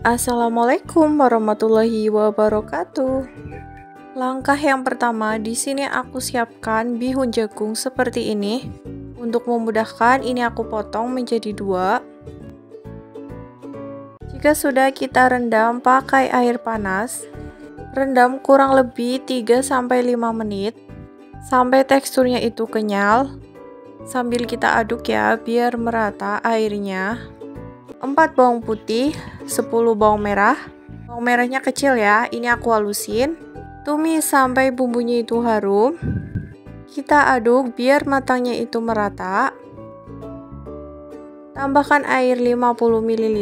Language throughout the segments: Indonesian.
Assalamualaikum warahmatullahi wabarakatuh. Langkah yang pertama, di sini aku siapkan bihun jagung seperti ini. Untuk memudahkan, ini aku potong menjadi 2. Jika sudah, kita rendam pakai air panas. Rendam kurang lebih 3-5 menit sampai teksturnya itu kenyal. Sambil kita aduk ya, biar merata airnya. 4 bawang putih, 10 bawang merah. Bawang merahnya kecil ya, ini aku halusin. Tumis sampai bumbunya itu harum. Kita aduk biar matangnya itu merata. Tambahkan air 50 ml.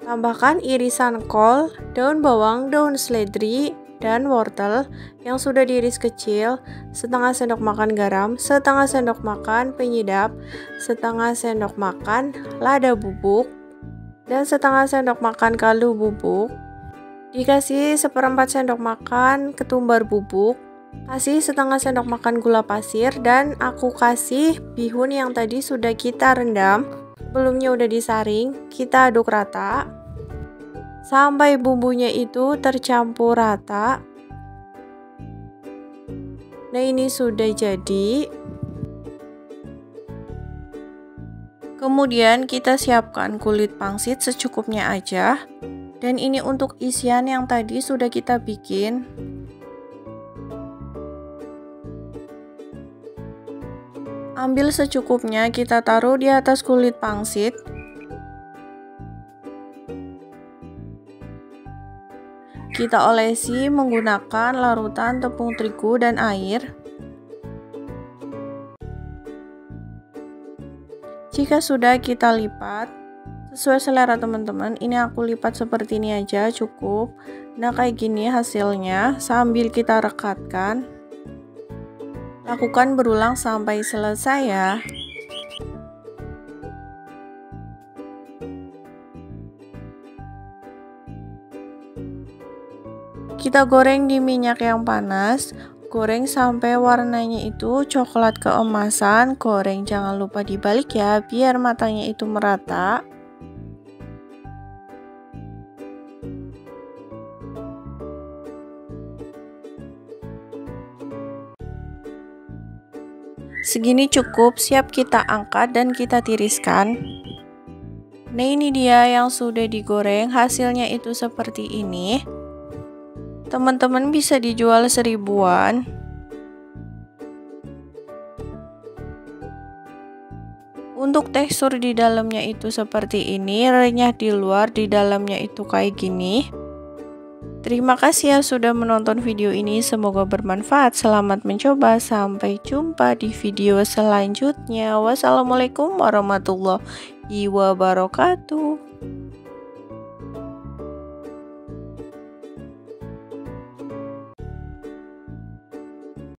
Tambahkan irisan kol, daun bawang, daun seledri, dan wortel yang sudah diiris kecil, setengah sendok makan garam, setengah sendok makan penyedap, setengah sendok makan lada bubuk, dan setengah sendok makan kaldu bubuk. Dikasih 1/4 sendok makan ketumbar bubuk, kasih setengah sendok makan gula pasir, dan aku kasih bihun yang tadi sudah kita rendam, sebelumnya udah disaring. Kita aduk rata sampai bumbunya itu tercampur rata. Nah, ini sudah jadi. Kemudian kita siapkan kulit pangsit secukupnya aja. Dan ini untuk isian yang tadi sudah kita bikin. Ambil secukupnya, kita taruh di atas kulit pangsit. Kita olesi menggunakan larutan tepung terigu dan air. Jika sudah, kita lipat sesuai selera teman-teman. Ini aku lipat seperti ini aja cukup. Nah, kayak gini hasilnya sambil kita rekatkan. Lakukan berulang sampai selesai ya. Kita goreng di minyak yang panas. Goreng sampai warnanya itu coklat keemasan. Goreng jangan lupa dibalik ya, biar matangnya itu merata. Segini cukup, siap kita angkat dan kita tiriskan. Nah, ini dia yang sudah digoreng, hasilnya itu seperti ini. Teman-teman bisa dijual 1000-an. Untuk tekstur di dalamnya itu seperti ini, renyah di luar, di dalamnya itu kayak gini. Terima kasih ya sudah menonton video ini, semoga bermanfaat. Selamat mencoba, sampai jumpa di video selanjutnya. Wassalamualaikum warahmatullahi wabarakatuh.